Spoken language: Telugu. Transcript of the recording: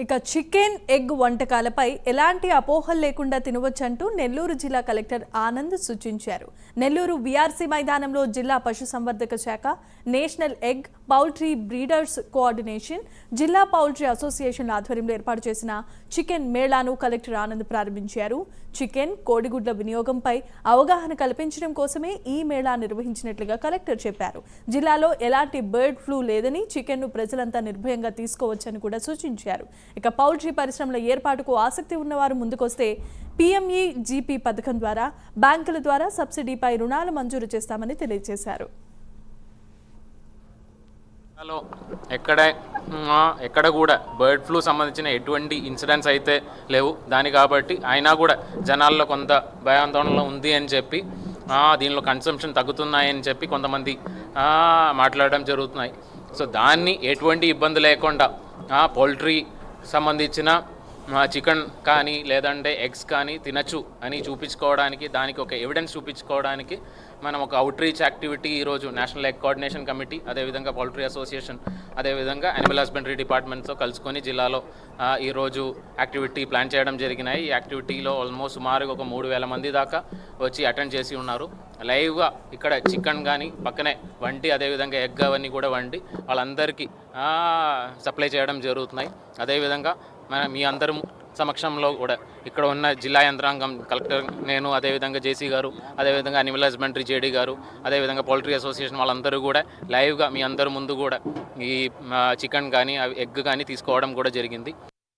ఇక చికెన్ ఎగ్ వంటకాలపై ఎలాంటి అపోహలు లేకుండా తినవచ్చంటూ నెల్లూరు జిల్లా కలెక్టర్ ఆనంద్ సూచించారు. నెల్లూరు వీఆర్సీ మైదానంలో జిల్లా పశుసంవర్ధక శాఖ, national egg poultry breeders coordination, జిల్లా పౌల్ట్రీ అసోసియేషన్ ఆధ్వర్యంలో ఏర్పాటు చేసిన చికెన్ మేళాను కలెక్టర్ ఆనంద్ ప్రారంభించారు. చికెన్, కోడిగుడ్ల వినియోగంపై అవగాహన కల్పించడం కోసమే ఈ మేళా నిర్వహించినట్లుగా కలెక్టర్ చెప్పారు. జిల్లాలో ఎలాంటి బర్డ్ ఫ్లూ లేదని, చికెన్ను ప్రజలంతా నిర్భయంగా తీసుకోవచ్చని కూడా సూచించారు. ఇక పౌల్ట్రీ పరిశ్రమల ఏర్పాటుకు ఆసక్తి ఉన్నవారు ముందుకొస్తే PMEGP పథకం ద్వారా బ్యాంకుల ద్వారా సబ్సిడీపై రుణాలు మంజూరు చేస్తామని తెలియజేశారు. ఎక్కడ కూడా బర్డ్ ఫ్లూ సంబంధించిన ఎటువంటి ఇన్సిడెంట్స్ అయితే లేవు. దాని కాబట్టి అయినా కూడా జనాల్లో కొంత భయాందోళన ఉంది అని చెప్పి దీనిలో కన్సంప్షన్ తగ్గుతున్నాయని చెప్పి కొంతమంది మాట్లాడడం జరుగుతున్నాయి. సో దాన్ని ఎటువంటి ఇబ్బంది లేకుండా పౌల్ట్రీ సంబంధించిన చికెన్ కానీ లేదంటే ఎగ్స్ కానీ తినచ్చు అని చూపించుకోవడానికి, దానికి ఒక ఎవిడెన్స్ చూపించుకోవడానికి మనం ఒక అవుట్రీచ్ యాక్టివిటీ ఈరోజు నేషనల్ ఎగ్ కోఆర్డినేషన్ కమిటీ, అదేవిధంగా పౌల్ట్రీ అసోసియేషన్, అదేవిధంగా యానిమల్ హస్బెండరీ డిపార్ట్మెంట్తో కలుసుకొని జిల్లాలో ఈరోజు యాక్టివిటీ ప్లాన్ చేయడం జరిగినాయి. ఈ యాక్టివిటీలో ఆల్మోస్ట్ సుమారుగా ఒక 3,000 మంది దాకా వచ్చి అటెండ్ చేసి ఉన్నారు. లైవ్గా ఇక్కడ చికెన్ కానీ పక్కనే వండి, అదేవిధంగా ఎగ్ అవన్నీ కూడా వండి వాళ్ళందరికీ సప్లై చేయడం జరుగుతున్నాయి. అదేవిధంగా మీ అందరి సమక్షంలో కూడా ఇక్కడ ఉన్న జిల్లా యంత్రాంగం, కలెక్టర్, నేను, అదేవిధంగా జేసీ గారు, అదేవిధంగా యానిమల్ హస్బెండరీ జేడీ గారు, అదేవిధంగా పౌల్ట్రీ అసోసియేషన్ వాళ్ళందరూ కూడా లైవ్గా మీ అందరి ముందు కూడా ఈ చికెన్ కానీ ఎగ్ కానీ తీసుకోవడం కూడా జరిగింది.